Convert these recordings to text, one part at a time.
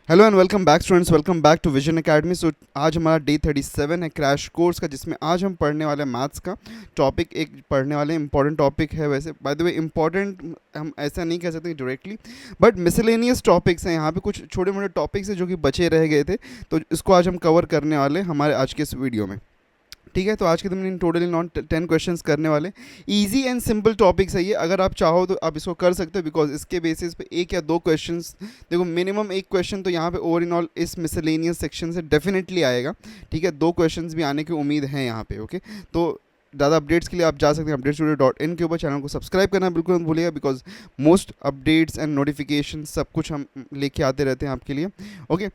Hello and welcome back students, welcome back to Vision Academy. So आज हमारा day 37 है crash course का, जिसमें आज हम पढ़ने वाले हैं मैथ्स का टॉपिक। एक पढ़ने वाले इंपॉर्टेंट टॉपिक है, वैसे बाय द वे इंपॉर्टेंट हम ऐसा नहीं कह सकते डायरेक्टली, बट मिसलेनियस टॉपिक्स हैं यहाँ पे, कुछ छोटे मोटे टॉपिक्स हैं जो कि बचे रह गए थे, तो इसको आज हम कवर करने वाले हैं हमारे आज के इस वीडियो में। ठीक है, तो आज के दिन इन टोटली नॉन 10 क्वेश्चंस करने वाले। इजी एंड सिंपल टॉपिक्स है ये, अगर आप चाहो तो आप इसको कर सकते हो, बिकॉज इसके बेसिस पे एक या दो क्वेश्चंस, देखो मिनिमम एक क्वेश्चन तो यहाँ पे ओवर इन ऑल इस मिसलेनियस सेक्शन से डेफिनेटली आएगा। ठीक है, दो क्वेश्चंस भी आने की उम्मीद है यहाँ पे। ओके, तो ज़्यादा अपडेट्स के लिए आप जा सकते हैं updatesstudio.in के ऊपर। चैनल को सब्सक्राइब करना बिल्कुल मत भूलिएगा, because most updates and notification सब कुछ हम लेके आते रहते हैं आपके लिए। ओके,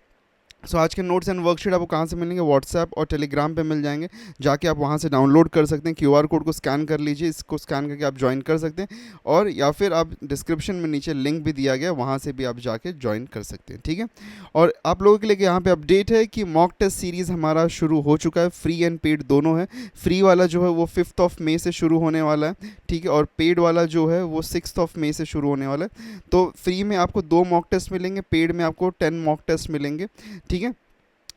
सो आज के नोट्स एंड वर्कशीट आपको कहाँ से मिलेंगे? व्हाट्सएप और टेलीग्राम पे मिल जाएंगे, जाके आप वहाँ से डाउनलोड कर सकते हैं। क्यूआर कोड को स्कैन कर लीजिए, इसको स्कैन करके आप ज्वाइन कर सकते हैं, और या फिर आप डिस्क्रिप्शन में नीचे लिंक भी दिया गया, वहाँ से भी आप जाके ज्वाइन कर सकते हैं। ठीक है, और आप लोगों के लिए यहाँ पे अपडेट है कि मॉक टेस्ट सीरीज़ हमारा शुरू हो चुका है। फ्री एंड पेड दोनों है। फ्री वाला जो है वो 5 मई से शुरू होने वाला है, ठीक है, और पेड वाला जो है वो 6 मई से शुरू होने वाला है। तो फ्री में आपको 2 मॉक टेस्ट मिलेंगे, पेड में आपको 10 मॉक टेस्ट मिलेंगे। ठीक है,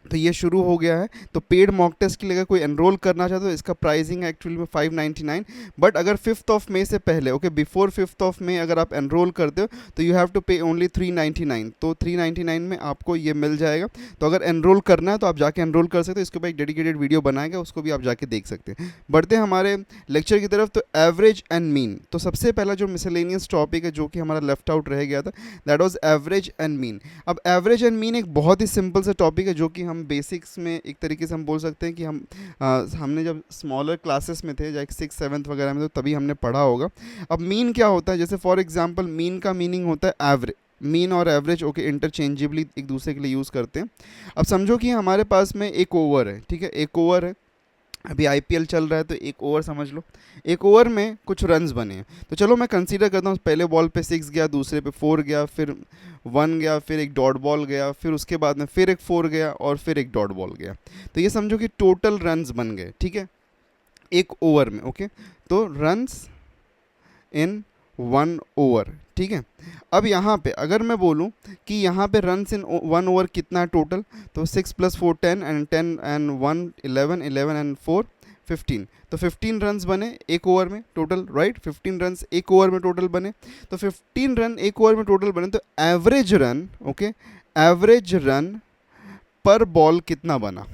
तो ये शुरू हो गया है। तो पेड मॉक टेस्ट के लिए अगर कोई एनरोल करना चाहता है तो इसका प्राइसिंग है एक्चुअली में 599, बट अगर 5 मई से पहले, ओके, बिफोर 5 मई अगर आप एनरोल करते हो तो यू हैव टू पे ओनली 399। तो 399 में आपको ये मिल जाएगा। तो अगर एनरोल करना है तो आप जाके एनरोल कर सकते हो, इसके ऊपर एक डेडिकेटेड वीडियो बनाएगा, उसको भी आप जाके देख सकते हैं। बढ़ते हैं हमारे लेक्चर की तरफ। तो एवरेज एंड मीन, तो सबसे पहला जो मिसलेनियस टॉपिक है जो कि हमारा लेफ्ट आउट रह गया था, that was average and mean. अब एवरेज एंड मीन एक बहुत ही सिंपल सा टॉपिक है, जो कि हम बेसिक्स में एक तरीके से हम बोल सकते हैं कि हमने जब स्मॉलर क्लासेस में थे, लाइक 6th 7th वगैरह में, तो तभी हमने पढ़ा होगा। अब मीन क्या होता है? जैसे फॉर एग्जांपल मीन का मीनिंग होता है एवरेज। मीन और एवरेज ओके इंटरचेंजेबली एक दूसरे के लिए यूज़ करते हैं। अब समझो कि हमारे पास में एक ओवर है, ठीक है, एक ओवर है, अभी आईपीएल चल रहा है, तो एक ओवर समझ लो। एक ओवर में कुछ रन्स बने हैं, तो चलो मैं कंसीडर करता हूँ, पहले बॉल पे 6 गया, दूसरे पे 4 गया, फिर 1 गया, फिर एक डॉट बॉल गया, फिर उसके बाद में फिर एक 4 गया, और फिर एक डॉट बॉल गया। तो ये समझो कि टोटल रन्स बन गए, ठीक है, एक ओवर में। ओके, तो रन्स इन 1 ओवर, ठीक है। अब यहाँ पे अगर मैं बोलूँ कि यहाँ पे रन्स इन 1 ओवर कितना है टोटल, तो 6 + 4 10, एंड 10 एंड 1 11, 11 एंड 4 15। तो 15 रन्स बने एक ओवर में टोटल, राइट? 15 रन्स एक ओवर में टोटल बने। तो 15 रन एक ओवर में टोटल बने, तो average run, okay, average run पर बॉल कितना बना?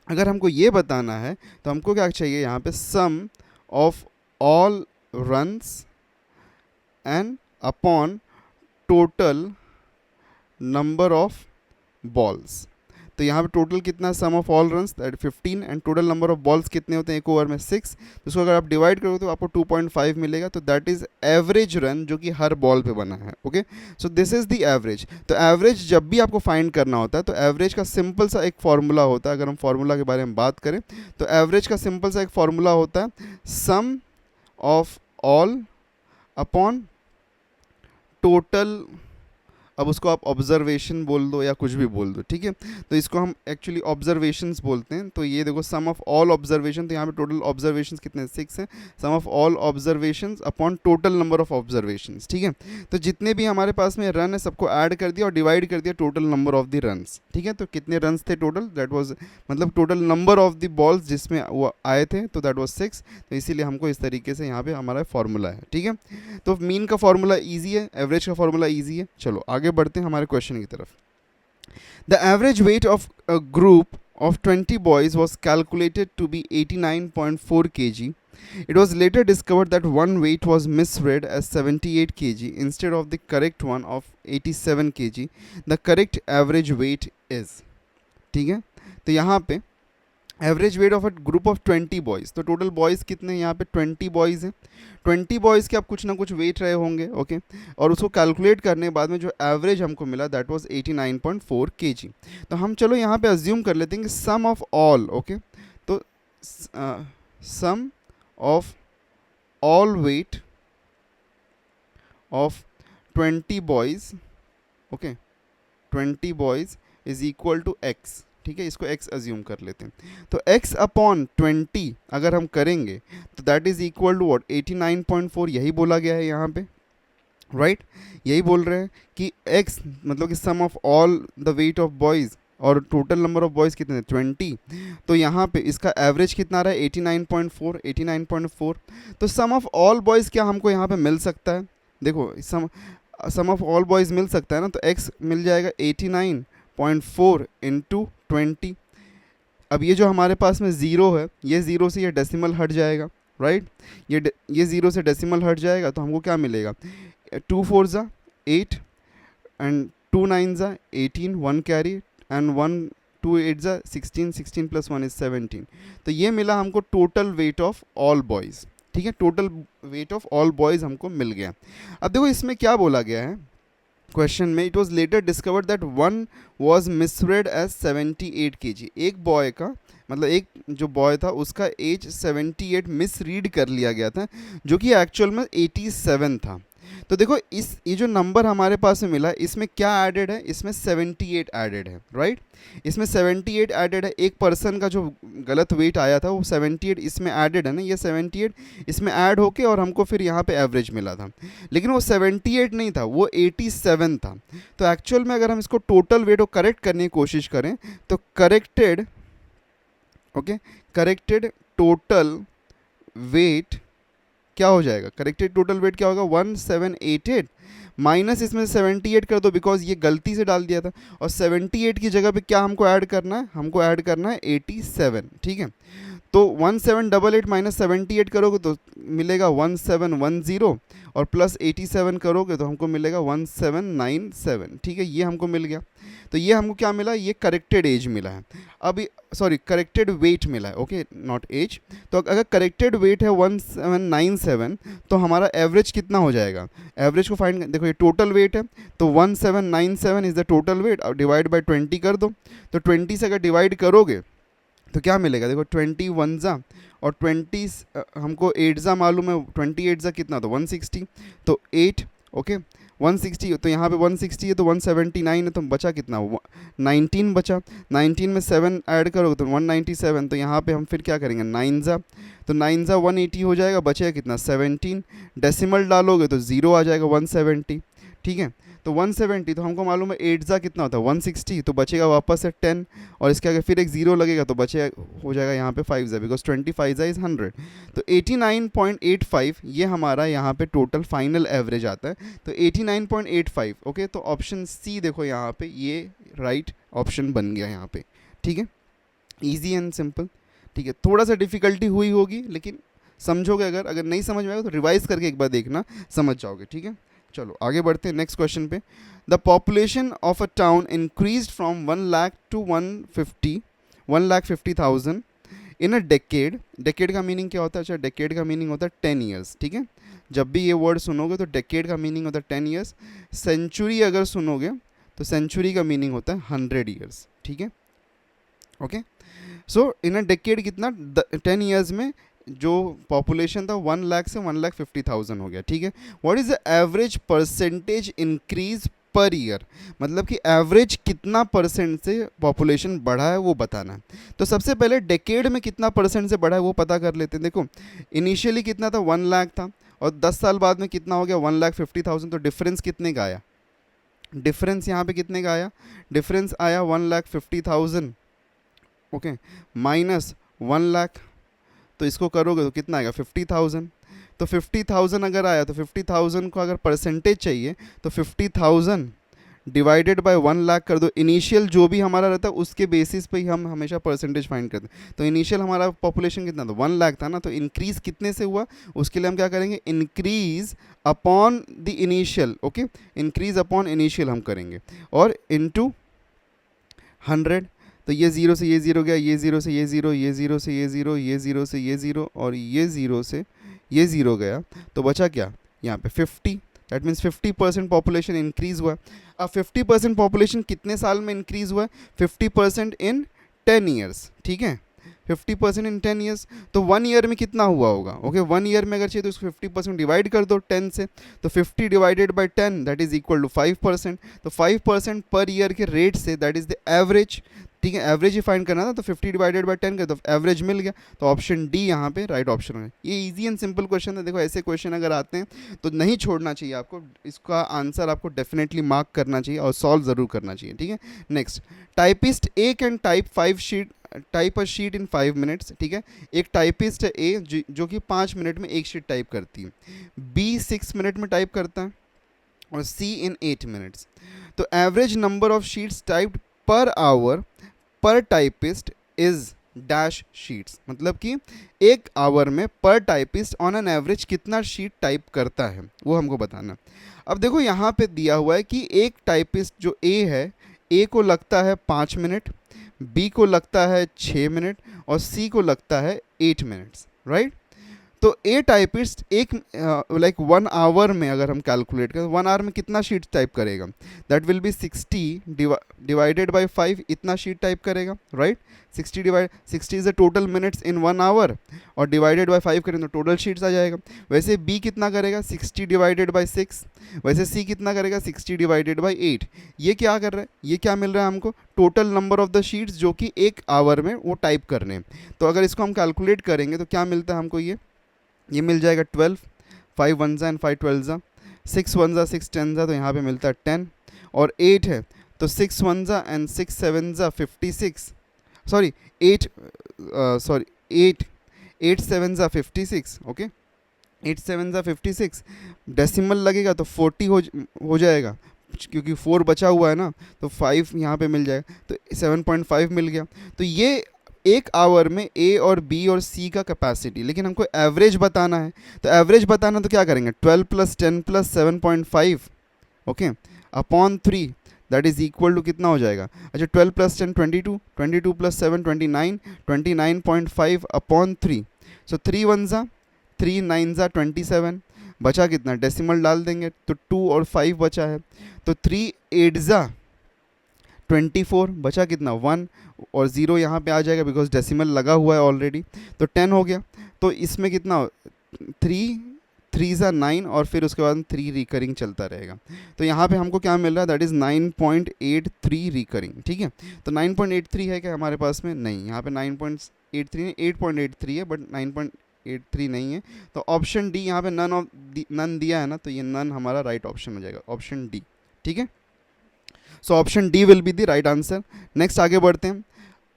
अगर हमको ये बताना है तो हमको क्या चाहिए यहाँ पे? Sum of all runs and upon total number of balls. तो यहाँ पे टोटल कितना? Sum of all runs that 15, and total number of balls कितने होते हैं एक ओवर में? 6। तो इसको अगर आप डिवाइड करोगे तो आपको 2.5 मिलेगा। तो दैट इज एवरेज रन जो कि हर बॉल पे बना है। Okay, so this is the average. तो एवरेज जब भी आपको फाइंड करना होता है तो एवरेज का सिंपल सा एक फॉर्मूला होता है। अगर हम फॉर्मूला के बारे में बात करें तो एवरेज का सिंपल सा एक फॉर्मूला होता है सम ऑफ ऑल अपॉन टोटल। अब उसको आप ऑब्जर्वेशन बोल दो या कुछ भी बोल दो, ठीक है। तो इसको हम एक्चुअली ऑब्जर्वेशंस बोलते हैं। तो ये देखो सम ऑफ ऑल ऑब्जर्वेशन, तो यहाँ पे टोटल ऑब्जर्वेशंस कितने? 6 हैं। Sum of all observations upon total number of observations, ठीक है। तो जितने भी हमारे पास में रन है सबको ऐड कर दिया और डिवाइड कर दिया total number of the runs, ठीक है। तो कितने रन्स थे टोटल? दैट वाज मतलब total number of the balls जिसमें वो आए थे, तो दैट वाज 6। तो इसीलिए हमको इस तरीके से यहाँ पे हमारा फॉर्मूला है, ठीक है। तो मीन का फॉर्मूला ईजी है, एवरेज का फॉर्मूला ईजी है। चलो आगे बढ़ते हैं हमारे क्वेश्चन की तरफ। The average weight of a group of 20 boys was calculated to be 89.4 kg. It was later discovered that one weight was misread as 78 kg instead of the correct one of 87 kg. The correct average weight is, ठीक है। तो यहाँ पे average weight of a group of 20 boys, तो total boys कितने हैं यहाँ पे? 20 बॉयज़ हैं। 20 बॉयज़ के आप कुछ ना कुछ वेट रहे होंगे, ओके, और उसको कैलकुलेट करने के बाद में जो एवरेज हमको मिला दैट वाज 89.4 kg। तो हम चलो यहाँ पे अज्यूम कर लेते हैं कि सम ऑफ ऑल, ओके, तो sum of all weight of 20 boys, okay, 20 boys is equal to x, ठीक है। इसको x अज्यूम कर लेते हैं। तो x अपॉन 20 अगर हम करेंगे तो that is equal to what? 89.4, यही बोला गया है यहाँ पे, राइट यही बोल रहे हैं कि x मतलब कि sum of all the weight of boys और टोटल नंबर ऑफ बॉयज़ कितने 20। तो यहाँ पे इसका एवरेज कितना आ रहा है 89.4 89.4। तो सम ऑफ ऑल बॉयज़ क्या हमको यहाँ पे मिल सकता है, देखो सम ऑफ ऑल बॉयज़ मिल सकता है ना, तो x मिल जाएगा 89.4 इंटू 20। अब ये जो हमारे पास में ज़ीरो है, ये ज़ीरो से ये डेसिमल हट जाएगा, राइट ये ज़ीरो से डेसिमल हट जाएगा, तो हमको क्या मिलेगा 2 4 ज़ा 8 एंड 2 9 ज़ा 18 1 कैरी एंड 1 2 8 ज़ा 16 16 प्लस 1 इज 17। तो ये मिला हमको total weight of all boys, ठीक है, total weight of all boys हमको मिल गया। अब देखो इसमें क्या बोला गया है क्वेश्चन में, it was later discovered that one was misread as 78 kg। एक बॉय का मतलब एक जो बॉय था उसका एज 78 मिस रीड कर लिया गया था, जो कि एक्चुअल में 87 था। तो देखो ये जो नंबर हमारे पास में मिला इसमें क्या ऐडेड है, इसमें 78 ऐडेड है, राइट इसमें 78 ऐडेड है। एक पर्सन का जो गलत वेट आया था वो 78 इसमें ऐडेड है ना, ये 78 इसमें ऐड होके और हमको फिर यहाँ पे एवरेज मिला था, लेकिन वो 78 नहीं था, वो 87 था। तो एक्चुअल में अगर हम इसको टोटल वेट को करेक्ट करने की कोशिश करें तो करेक्टेड टोटल वेट क्या हो जाएगा, करेक्टेड टोटल वेट क्या होगा 1788 माइनस इसमें 78 कर दो बिकॉज ये गलती से डाल दिया था, और 78 की जगह पे क्या हमको ऐड करना है, हमको ऐड करना है 87, ठीक है। तो 1788 माइनस 78 करोगे तो मिलेगा 1710 और प्लस 87 करोगे तो हमको मिलेगा 1797, ठीक है, ये हमको मिल गया। तो ये हमको क्या मिला, ये करेक्टेड एज मिला है, अब सॉरी करेक्टेड वेट मिला है, ओके नॉट एज। तो अगर करेक्टेड वेट है 1797 तो हमारा एवरेज कितना हो जाएगा, एवरेज को फाइंड देखो ये टोटल वेट है तो 1797 इज़ द टोटल वेट, अब डिवाइड बाय 20 कर दो। तो 20 से अगर डिवाइड करोगे तो क्या मिलेगा, देखो 21 ज़ा और 20 हमको 8 ज़ा मालूम है, 28 ज़ा कितना तो 160, तो 8 ओके 160, तो यहाँ पे 160 है तो 179 है, तो बचा कितना 19 बचा, 19 में 7 ऐड करोगे तो 197। तो यहाँ पे हम फिर क्या करेंगे 9 ज़ा, तो 9 ज़ा 180 हो जाएगा, बचेगा कितना 17, डेसिमल डालोगे तो 0 आ जाएगा 170, ठीक है। तो 170 तो हमको मालूम है 8 ज़ा कितना होता है 160, तो बचेगा वापस से 10 और इसके आगे फिर एक ज़ीरो लगेगा तो बचेगा हो जाएगा यहाँ पे 5 ज़ा बिकॉज 25 ज़ा इज़ 100। तो 89.85 ये हमारा यहाँ पे टोटल फाइनल एवरेज आता है, तो 89.85 ओके। तो ऑप्शन सी देखो यहाँ पे ये राइट ऑप्शन बन गया यहाँ पे, ठीक है, ईजी एंड सिंपल, ठीक है। थोड़ा सा डिफ़िकल्टी हुई होगी लेकिन समझोगे, अगर नहीं समझ में आएगा तो रिवाइज करके एक बार देखना, समझ जाओगे, ठीक है। चलो आगे बढ़ते हैं नेक्स्ट क्वेश्चन पे। The population of a town increase from 1 lakh to 1,50,000 in a decade. Decade का मीनिंग क्या होता है, अच्छा डेकेड का मीनिंग होता है 10 ईयर्स, ठीक है। जब भी ये वर्ड सुनोगे तो डेकेड का मीनिंग होता है 10 ईयर्स। सेंचुरी अगर सुनोगे तो सेंचुरी का मीनिंग होता है 100 ईयर्स, ठीक है, okay. So in a decade कितना 10 ईयर्स में जो पॉपुलेशन था 1 लाख से 1,50,000 हो गया, ठीक है। What is the average percentage increase per year, मतलब कि एवरेज कितना परसेंट से पॉपुलेशन बढ़ा है वो बताना है। तो सबसे पहले डेकेड में कितना परसेंट से बढ़ा है वो पता कर लेते हैं। देखो इनिशियली कितना था 1 लाख था और 10 साल बाद में कितना हो गया 1,50,000, तो डिफरेंस कितने का आया, डिफरेंस यहाँ पे कितने का आया, डिफरेंस आया 1,50,000 ओके माइनस 1 लाख, तो इसको करोगे तो कितना आएगा 50,000। तो 50,000 अगर आया तो 50,000 को अगर परसेंटेज चाहिए तो 50,000 डिवाइडेड बाय 1 लाख कर दो। इनिशियल जो भी हमारा रहता है उसके बेसिस पे ही हम हमेशा परसेंटेज फाइंड करते हैं। तो इनिशियल हमारा पॉपुलेशन कितना था 1 लाख था ना, तो इंक्रीज़ कितने से हुआ उसके लिए हम क्या करेंगे increase upon the initial, okay increase upon initial हम करेंगे और इनटू 100। तो ये ज़ीरो से ये ज़ीरो गया, ये ज़ीरो से ये ज़ीरो, ये ज़ीरो से ये ज़ीरो, ये ज़ीरो से ये ज़ीरो और ये ज़ीरो से ये ज़ीरो गया, तो बचा क्या यहाँ पे 50। दैट मीन्स 50% पॉपुलेशन इंक्रीज़ हुआ। अब 50% पॉपुलेशन कितने साल में इंक्रीज़ हुआ है, 50% इन 10 ईयर्स, ठीक है 50% इन 10 ईयर्स। तो 1 ईयर में कितना हुआ होगा, ओके 1 ईयर में अगर चाहिए तो उसको 50% डिवाइड कर दो 10 से, तो 50 divided by 10 that is equal to 5%। तो 5% पर ईयर के rate say that is the average. ठीक है, एवरेज ही फाइंड करना था, तो 50 डिवाइडेड बाय 10 कर तो एवरेज मिल गया, तो ऑप्शन डी यहाँ पे राइट ऑप्शन है। ये इजी एंड सिंपल क्वेश्चन है। देखो ऐसे क्वेश्चन अगर आते हैं तो नहीं छोड़ना चाहिए आपको, इसका आंसर आपको डेफिनेटली मार्क करना चाहिए और सॉल्व ज़रूर करना चाहिए, ठीक है। Next, typist A can type a sheet in 5 minutes, ठीक है। एक टाइपिस्ट है ए जो कि 5 मिनट में एक शीट टाइप करती है, बी 6 मिनट में टाइप करता है और सी इन 8 मिनट्स। तो average number of sheets typed per hour पर टाइपिस्ट इज डैश शीट्स, मतलब कि एक आवर में पर टाइपिस्ट ऑन एन एवरेज कितना शीट टाइप करता है वो हमको बताना। अब देखो यहाँ पे दिया हुआ है कि एक टाइपिस्ट जो ए है, ए को लगता है 5 मिनट, बी को लगता है 6 मिनट और सी को लगता है 8 मिनट्स, राइट। तो ए टाइपिस्ट एक लाइक 1 आवर में अगर हम कैलकुलेट करें 1 आवर में कितना शीट टाइप करेगा, that will be 60 divided by 5, इतना शीट टाइप करेगा, right. 60 is the total minutes in 1 hour और डिवाइडेड बाय 5 करें तो टोटल शीट्स आ जाएगा। वैसे बी कितना करेगा 60 डिवाइडेड बाय 6, वैसे सी कितना करेगा 60 डिवाइडेड बाय 8। ये क्या कर रहा है, ये क्या मिल रहा है हमको, total number of the sheets जो कि एक आवर में वो टाइप करने हैं। तो अगर इसको हम कैलकुलेट करेंगे तो क्या मिलता है हमको, ये मिल जाएगा 12, 5 1 एंड 5 12 6 1 6 10 तो यहाँ पे मिलता है 10 और 8 है तो 6 1 एंड 6 7 56, सॉरी 8 8 7 56, ओके 8 7 56। डेसिमल लगेगा तो 40 हो जाएगा, क्योंकि 4 बचा हुआ है ना, तो 5 यहाँ पे मिल जाएगा, तो 7.5 मिल गया। तो ये एक आवर में ए और बी और सी का कैपेसिटी, लेकिन हमको एवरेज बताना है। तो एवरेज बताना तो क्या करेंगे, 12 + 10 + 7.5, okay, upon 3, that is equal to कितना हो जाएगा। अच्छा 12 + 10 22, 22 + 7 29, 29.5 अपॉन 3, सो 3 1 3 9 27, बचा कितना, डेसिमल डाल देंगे तो 2 और 5 बचा है, तो 3 8 24, बचा कितना 1 और 0 यहाँ पे आ जाएगा बिकॉज डेसिमल लगा हुआ है ऑलरेडी, तो 10 हो गया। तो इसमें कितना 3 3 9 और फिर उसके बाद 3 रिकरिंग चलता रहेगा। तो यहाँ पे हमको क्या मिल रहा है, दैट इज़ 9.83 रिकरिंग, ठीक है। तो 9.83 है क्या हमारे पास में, नहीं, यहाँ पे 9.83 नहीं 8.83 है, बट 9.83 नहीं है। तो ऑप्शन डी यहाँ पे नन दिया है ना, तो ये नन हमारा राइट ऑप्शन हो जाएगा, ऑप्शन डी, ठीक है। So option D will be the right answer. Next आगे बढ़ते हैं।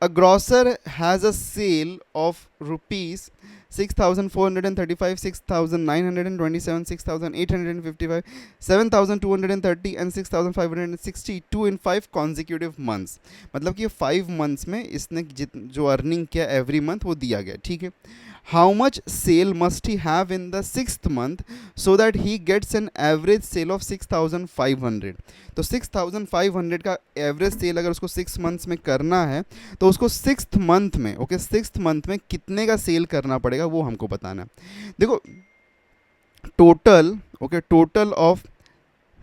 A grocer has a sale of rupees 6,435, 6,927, 6,855, 7,230 and 6,562 in 5 consecutive months. मतलब कि 5 मंथ्स में इसने जो अर्निंग किया एवरी मंथ वो दिया गया, ठीक है। How much sale must he have in the 6th month so that he gets an average sale of 6,500? तो 6,500 का एवरेज सेल अगर उसको 6 मंथ्स में करना है तो उसको 6th मंथ में, ओके 6th मंथ में कितने का सेल करना पड़ेगा वो हमको बताना है। देखो total of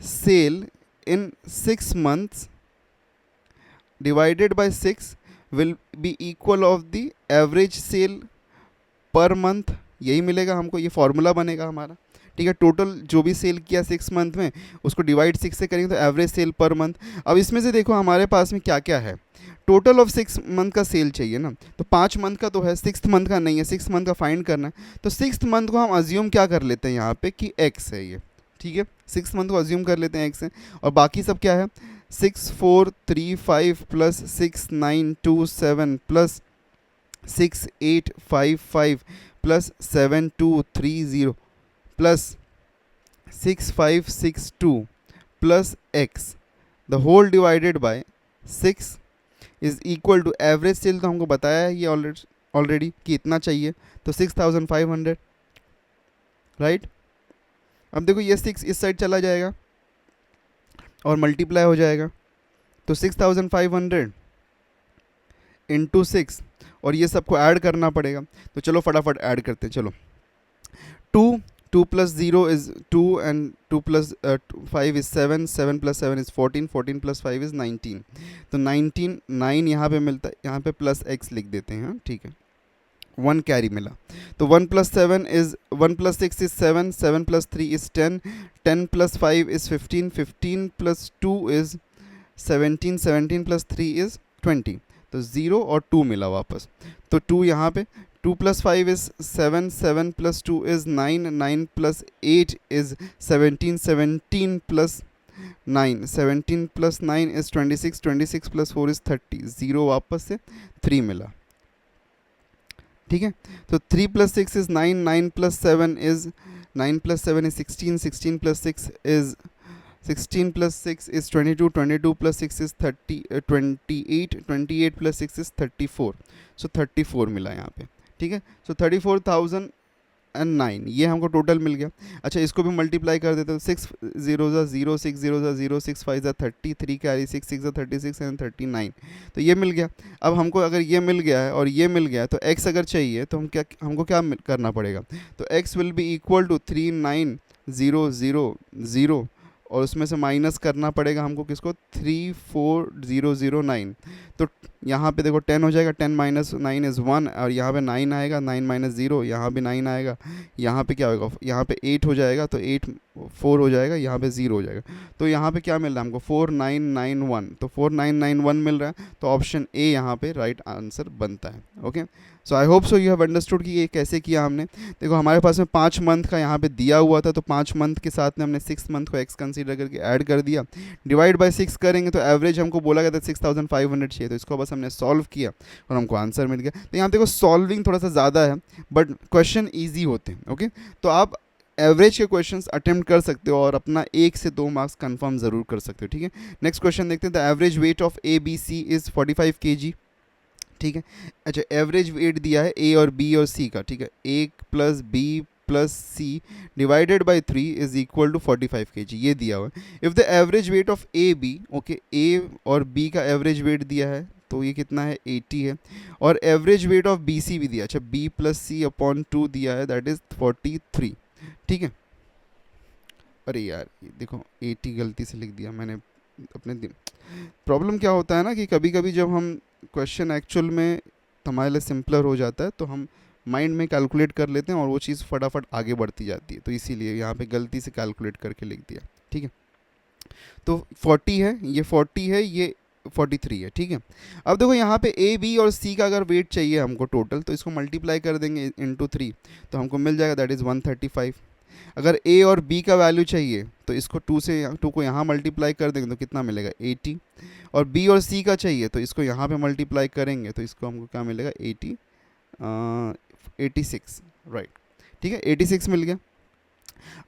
sale in 6 months divided by 6 will be equal of the average sale per month, यही मिलेगा हमको, ये फॉर्मूला बनेगा हमारा, ठीक है। टोटल जो भी सेल किया 6 मंथ में उसको डिवाइड 6 से करेंगे तो एवरेज सेल पर मंथ। अब इसमें से देखो हमारे पास में क्या क्या है, टोटल ऑफ 6 मंथ का सेल चाहिए ना, तो 5 मंथ का तो है, 6th मंथ का नहीं है, 6 मंथ का फाइंड करना है। तो 6th मंथ को हम अज्यूम क्या कर लेते हैं यहाँ पे कि x है ये, ठीक है, 6 मंथ को अज्यूम कर लेते हैं x है, और बाकी सब क्या है 6 4 3 5 plus 6 9 2 7 plus 6 8 5 5 plus 7 2 3 0 plus 6 5 6 2 plus x the whole divided by 6 is equal to average sale, तो हमको बताया है ये ऑलरेडी कि इतना चाहिए, तो 6,500, राइट। अब देखो ये 6 इस साइड चला जाएगा और मल्टीप्लाई हो जाएगा, तो 6,500 इंटू 6 और ये सबको ऐड करना पड़ेगा, तो चलो फटाफट ऐड करते हैं। चलो 2 plus 0 is 2 and 2 plus 5 is 7, 7 plus 7 is 14, 14 plus 5 is 19, तो 19 9 यहाँ पे मिलता है, यहाँ पे प्लस x लिख देते हैं, ठीक है, 1 कैरी मिला। तो 1 plus 7 is 1 plus 6 is 7, 7 plus 3 is 10, 10 plus 5 is 15, 15 plus 2 is 17, 17 plus 3 is 20, तो 0 और 2 मिला वापस, तो 2 यहाँ पे, 2 + 5 is 7, 7 + 2 is 9, 9 + 8 is 17, 17 + 9, 17 + 9 is 26, 26 + 4 is 30, 0 वापस से 3 मिला, ठीक है। तो 3 + 6 is 9, 9 + 7 is 9 + 7 is 16, 16 + 6 is 16 + 6 is 22, 22 + 6 is 30, 28, 28 + 6 is 34, सो 34 मिला यहाँ पे, ठीक है। सो 34,009 ये हमको टोटल मिल गया। अच्छा, इसको भी मल्टीप्लाई कर देते हैं, 6 0 0, 6 0 0, 6 5 30, 3 कैरी 6 6 36 एंड 39, तो ये मिल गया। अब हमको अगर ये मिल गया है और ये मिल गया है तो x अगर चाहिए तो हमको क्या करना पड़ेगा, तो x will be equal to 39,000 और उसमें से माइनस करना पड़ेगा हमको किसको, 34,009। तो यहाँ पे देखो 10 हो जाएगा, 10 - 9 इज़ 1, और यहाँ पे 9 आएगा, 9 - 0, यहाँ पे 9 आएगा, यहाँ पे क्या होगा, यहाँ पे 8 हो जाएगा, तो 8 4 हो जाएगा, यहाँ पे 0 हो जाएगा। तो यहाँ पे क्या मिल रहा है हमको, 4991, तो 4991 मिल रहा है, तो ऑप्शन ए यहाँ पे राइट आंसर बनता है। Okay, so I hope so you have understood कि ये कैसे किया हमने। देखो हमारे पास में 5 मंथ का यहाँ पे दिया हुआ था, तो 5 मंथ के साथ में हमने 6 मंथ को एक्स कंसीडर करके ऐड कर दिया, डिवाइड बाय 6 करेंगे तो एवरेज हमको बोला गया था 6500 चाहिए, तो इसको बस हमने सॉल्व किया और हमको आंसर मिल गया। तो यहाँ देखो सॉल्विंग थोड़ा सा ज़्यादा है बट क्वेश्चन ईजी होते हैं। ओके, तो आप एवरेज के क्वेश्चंस अटेम्प्ट कर सकते हो और अपना 1 से 2 मार्क्स कंफर्म ज़रूर कर सकते हो, ठीक है। नेक्स्ट क्वेश्चन देखते हैं, the average weight of A B C is 45 kg, ठीक है। अच्छा, एवरेज वेट दिया है ए और बी और सी का, ठीक है, A + B + C divided by 3 is equal to 45 kg, ये दिया हुआ है। If the average weight of A B, okay, A और बी का एवरेज वेट दिया है तो ये कितना है, 80 है, और average weight of B C भी दिया, अच्छा बी + सी अपॉन 2 दिया है, दैट इज़ 43, ठीक है। अरे यार देखो 80 गलती से लिख दिया मैंने अपने प्रॉब्लम क्या होता है ना कि कभी कभी जब हम क्वेश्चन एक्चुअल में हमारे लिए सिंपलर हो जाता है तो हम माइंड में कैलकुलेट कर लेते हैं और वो चीज़ फटाफट आगे बढ़ती जाती है, तो इसीलिए यहाँ पे गलती से कैलकुलेट करके लिख दिया, ठीक है। तो 40 है, ये 40 है, ये 43 है, ठीक है। अब देखो यहाँ पे ए बी और सी का अगर वेट चाहिए हमको टोटल, तो इसको मल्टीप्लाई कर देंगे इंटू 3, तो हमको मिल जाएगा दैट इज़ 135। अगर ए और बी का वैल्यू चाहिए तो इसको 2 को यहाँ मल्टीप्लाई कर देंगे तो कितना मिलेगा, 80, और बी और सी का चाहिए तो इसको यहाँ पे मल्टीप्लाई करेंगे तो इसको हमको क्या मिलेगा, 86, राइट, ठीक है, 86 मिल गया।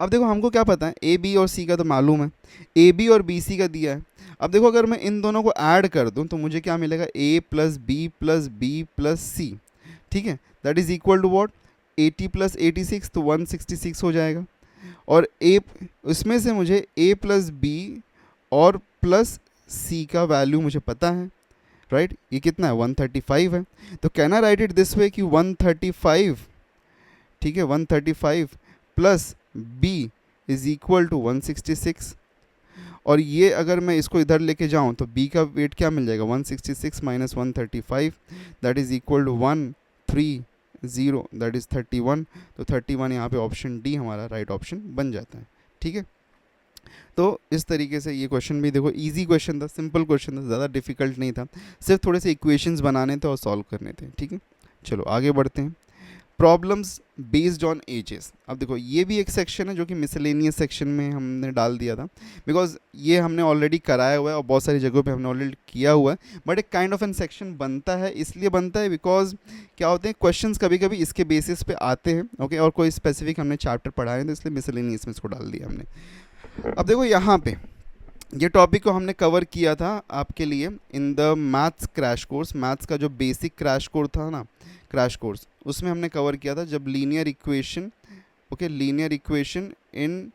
अब देखो हमको क्या पता है, ए बी और सी का तो मालूम है, ए बी और बी सी का दिया है। अब देखो अगर मैं इन दोनों को ऐड कर दूं तो मुझे क्या मिलेगा, a + b + b + c, ठीक है, that is equal to what, 80 + 86, तो 166 हो जाएगा। और ए उसमें से मुझे a + b और प्लस c का वैल्यू मुझे पता है, राइट, ये कितना है, 135 है। तो can I right it this way कि 135, ठीक है, 135 + b इज़ इक्वल टू 166, और ये अगर मैं इसको इधर लेके जाऊँ तो b का वेट क्या मिल जाएगा, 166 - 135, that is equal to 130, that is 31, तो 31 यहाँ पे ऑप्शन डी हमारा राइट ऑप्शन बन जाता है, ठीक है। तो इस तरीके से ये क्वेश्चन भी देखो इजी क्वेश्चन था, सिंपल क्वेश्चन था, ज़्यादा डिफिकल्ट नहीं था, सिर्फ थोड़े से इक्वेशंस बनाने थे और सॉल्व करने थे, ठीक है। चलो आगे बढ़ते हैं, प्रॉब्लम्स बेस्ड ऑन एजेस। अब देखो ये भी एक सेक्शन है जो कि मिसलेनियस सेक्शन में हमने डाल दिया था, बिकॉज ये हमने ऑलरेडी कराया हुआ है और बहुत सारी जगहों पे हमने ऑलरेडी किया हुआ है, बट एक काइंड ऑफ एन सेक्शन बनता है, इसलिए बनता है बिकॉज क्या होते हैं क्वेश्चंस कभी कभी इसके बेसिस पे आते हैं, ओके, और कोई स्पेसिफिक हमने चैप्टर पढ़ाए हैं तो इसलिए मिसलेनियस में इसको डाल दिया हमने। अब देखो यहाँ पे ये टॉपिक को हमने कवर किया था आपके लिए in the maths crash course, maths का जो बेसिक क्रैश कोर्स था ना, क्रैश कोर्स, उसमें हमने कवर किया था जब linear equation, okay, linear equation in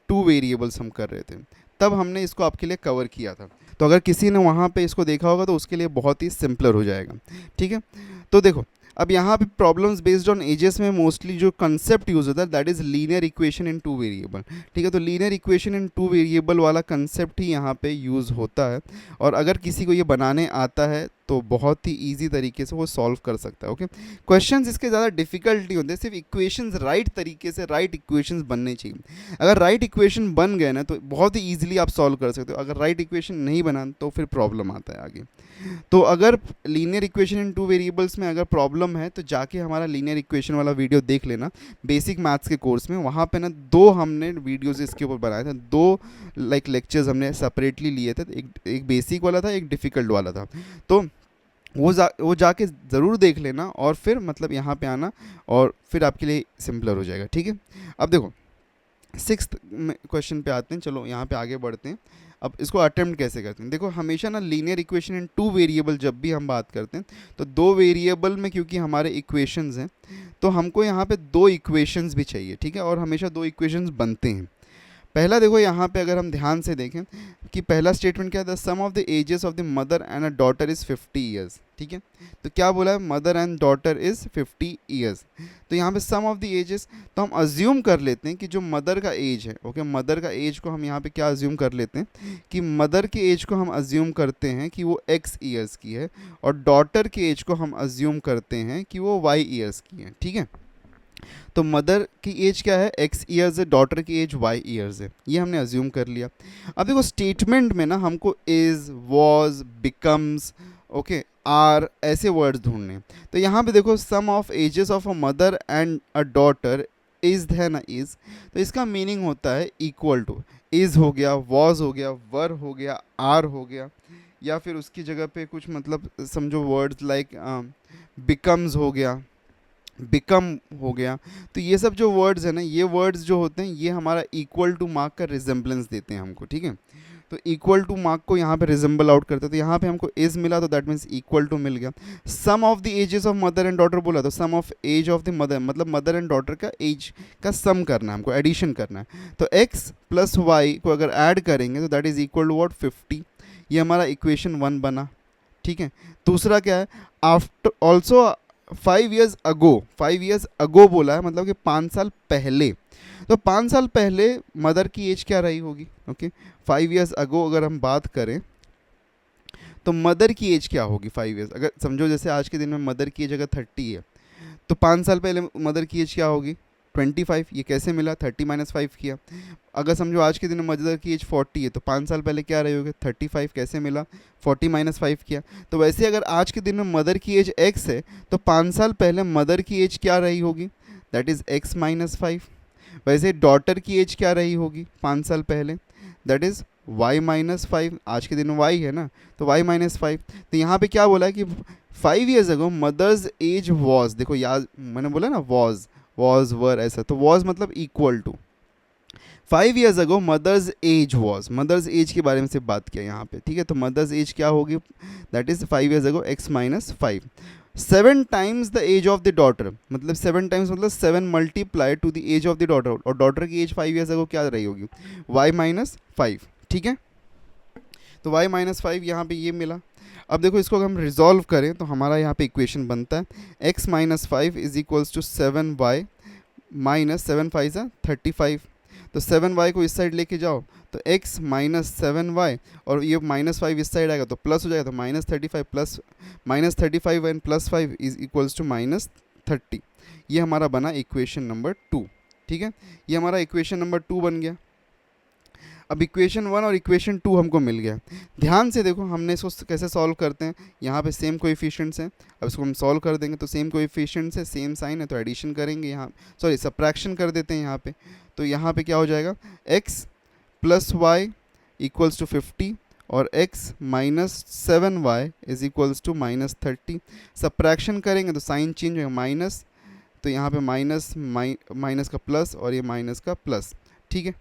2 variables हम कर रहे थे, तब हमने इसको आपके लिए कवर किया था। तो अगर किसी ने वहाँ पे इसको देखा होगा तो उसके लिए बहुत ही सिंपलर हो जाएगा, ठीक है। तो देखो अब यहाँ पे प्रॉब्लम्स बेस्ड ऑन एजेस में मोस्टली जो कंसेप्ट यूज़ होता है that is linear equation in 2 variable, ठीक है। तो लीनियर इक्वेशन इन 2 वेरिएबल वाला कंसेप्ट ही यहाँ पे यूज़ होता है, और अगर किसी को ये बनाने आता है तो बहुत ही ईजी तरीके से वो सॉल्व कर सकता है। ओके, क्वेश्चंस इसके ज़्यादा डिफिकल्ट नहीं होते, सिर्फ इक्वेशंस राइट तरीके से राइट इक्वेशंस बनने चाहिए। अगर राइट इक्वेशन बन गए ना तो बहुत ही ईजिली आप सॉल्व कर सकते हो। अगर राइट इक्वेशन नहीं बना तो फिर प्रॉब्लम आता है आगे। तो अगर linear equation in two variables में अगर प्रॉब्लम है तो जाके हमारा लीनियर इक्वेशन वाला वीडियो देख लेना बेसिक मैथ्स के कोर्स में। वहाँ पे ना 2 हमने वीडियोस इसके ऊपर बनाए थे, 2 लेक्चर्स हमने सेपरेटली लिए थे, एक बेसिक वाला था, एक डिफ़िकल्ट वाला था। तो वो जाके ज़रूर देख लेना और फिर मतलब यहाँ पे आना और फिर आपके लिए सिंपलर हो जाएगा। ठीक है, अब देखो 6th क्वेश्चन पे आते हैं। चलो यहाँ पे आगे बढ़ते हैं। अब इसको अटेम्प्ट कैसे करते हैं, देखो हमेशा ना लीनियर इक्वेशन इन 2 वेरिएबल जब भी हम बात करते हैं तो 2 वेरिएबल में क्योंकि हमारे इक्वेशंस हैं तो हमको यहाँ पे 2 इक्वेशंस भी चाहिए। ठीक है, और हमेशा 2 इक्वेशंस बनते हैं। पहला देखो यहाँ पे अगर हम ध्यान से देखें कि पहला स्टेटमेंट क्या है, the sum of the ages of the mother and a daughter is 50 years. ठीक है, तो क्या बोला है, mother and daughter is 50 years. तो यहाँ पे सम ऑफ द एजेस, तो हम अज्यूम कर लेते हैं कि जो मदर का एज है, ओके, मदर का एज को हम यहाँ पे क्या अज्यूम कर लेते हैं कि मदर के एज को हम अज्यूम करते हैं कि वो x ईयर्स की है और डॉटर के एज को हम अज्यूम करते हैं कि वो y ईयर्स की है। ठीक है, तो मदर की एज क्या है, x ईयर्स है, डॉटर की एज y ईयर्स है, ये हमने अज्यूम कर लिया। अब देखो स्टेटमेंट में ना हमको is, was, becomes, okay, are ऐसे वर्ड्स ढूंढने हैं। तो यहाँ पे देखो sum of ages of a mother and a daughter is है ना, इज़, तो इसका मीनिंग होता है इक्वल टू। इज़ हो गया, वॉज हो गया, वर हो गया, आर हो गया, या फिर उसकी जगह पे कुछ मतलब समझो वर्ड्स लाइक बिकम्स हो गया, बिकम हो गया। तो ये सब जो वर्ड्स हैं ना, ये वर्ड्स जो होते हैं ये हमारा इक्वल टू मार्क का रिजेम्बलेंस देते हैं हमको। ठीक है, तो इक्वल टू मार्क को यहाँ पे रिजेंबल आउट करते हैं। तो यहाँ पे हमको इज मिला तो दैट मीन्स इक्वल टू मिल गया। Sum of the ages of mother and daughter बोला तो sum of age of the mother, मतलब मदर एंड डॉटर का एज का सम करना है हमको, एडिशन करना है। तो x प्लस वाई को अगर ऐड करेंगे तो that is equal to what, 50। ये हमारा इक्वेशन 1 बना। ठीक है, दूसरा क्या है, आफ्टर ऑल्सो 5 ईयर्स अगो, 5 ईयर्स अगो बोला है मतलब कि 5 साल पहले। तो 5 साल पहले मदर की एज क्या रही होगी, ओके, 5 ईयर्स अगो अगर हम बात करें तो मदर की एज क्या होगी 5 ईयर्स, अगर समझो जैसे आज के दिन में मदर की एज अगर 30 है तो 5 साल पहले मदर की एज क्या होगी, 25। ये कैसे मिला, 30 माइनस 5 किया। अगर समझो आज के दिन में मदर की एज 40 है तो 5 साल पहले क्या रही होगी, 35। कैसे मिला, 40 माइनस 5 किया। तो वैसे अगर आज के दिन में मदर की एज x है तो 5 साल पहले मदर की एज क्या रही होगी, दैट इज़ x माइनस 5। वैसे डॉटर की एज क्या रही होगी 5 साल पहले, दैट इज़ y माइनस 5। आज के दिन में y है ना, तो y माइनस 5। तो यहाँ पे क्या बोला है कि 5 years ago mother's age was, देखो याद मैंने बोला ना वॉज, वॉज वर ऐसा, तो वॉज मतलब equal to 5 years ago mother's age was, mother's age के बारे में से बात किया यहाँ पे। ठीक है, तो मदर्स एज क्या होगी, that is 5 years ago x minus 5। 7 times the age of the daughter, मतलब 7 टाइम्स मतलब 7 multiply to the age of the daughter, और डॉटर की एज 5 ईयर्स अगो क्या रही होगी, y माइनस 5। ठीक है, तो y माइनस 5 यहाँ पे ये मिला। अब देखो इसको अगर हम रिजॉल्व करें तो हमारा यहाँ पे इक्वेशन बनता है x minus 5 is equals to 7y minus 7 5 सा 35। तो 7y को इस साइड लेके जाओ तो x माइनस 7y और ये माइनस 5 इस साइड आएगा तो प्लस हो जाएगा, तो minus 35 plus minus 35 and plus 5 is equals to minus 30। ये हमारा बना इक्वेशन नंबर 2। ठीक है, ये हमारा इक्वेशन नंबर 2 बन गया। अब इक्वेशन 1 और इक्वेशन 2 हमको मिल गया। ध्यान से देखो हमने इसको कैसे सॉल्व करते हैं, यहाँ पे सेम कोएफिशिएंट्स हैं। अब इसको हम सॉल्व कर देंगे तो सेम कोएफिशिएंट्स है, सेम साइन है, तो एडिशन करेंगे यहाँ, सॉरी सब्ट्रैक्शन कर देते हैं यहाँ पे। तो यहाँ पे क्या हो जाएगा, x plus Y equals to 50 और x minus 7y is equals to minus 30। Subtraction करेंगे तो साइन चेंज होगा, माइनस, तो यहाँ पे माइनस माइनस का प्लस और ये माइनस का प्लस। ठीक है,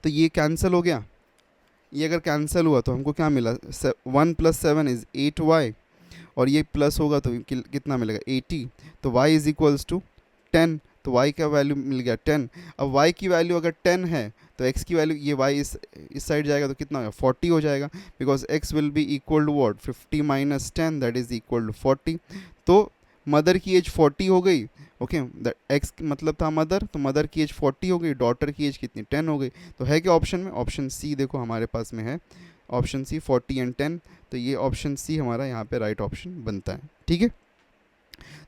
तो ये कैंसिल हो गया। ये अगर कैंसिल हुआ तो हमको क्या मिला, 1 प्लस 7 इज़ 8y और ये प्लस होगा तो कितना मिलेगा 80। तो y इज़ इक्वल्स टू 10, तो y का वैल्यू मिल गया 10। अब y की वैल्यू अगर 10 है तो x की वैल्यू, ये y इस साइड जाएगा तो कितना होगा 40 हो जाएगा, because x will be equal to what 50 minus 10 that is equal to 40। तो मदर की एज 40 हो गई, ओके, एक्स मतलब था मदर, तो मदर की एज 40 हो गई, डॉटर की एज कितनी 10 हो गई। तो है क्या ऑप्शन में, ऑप्शन सी देखो हमारे पास में है, ऑप्शन सी 40 एंड 10। तो ये ऑप्शन सी हमारा यहाँ पे राइट ऑप्शन बनता है, ठीक है।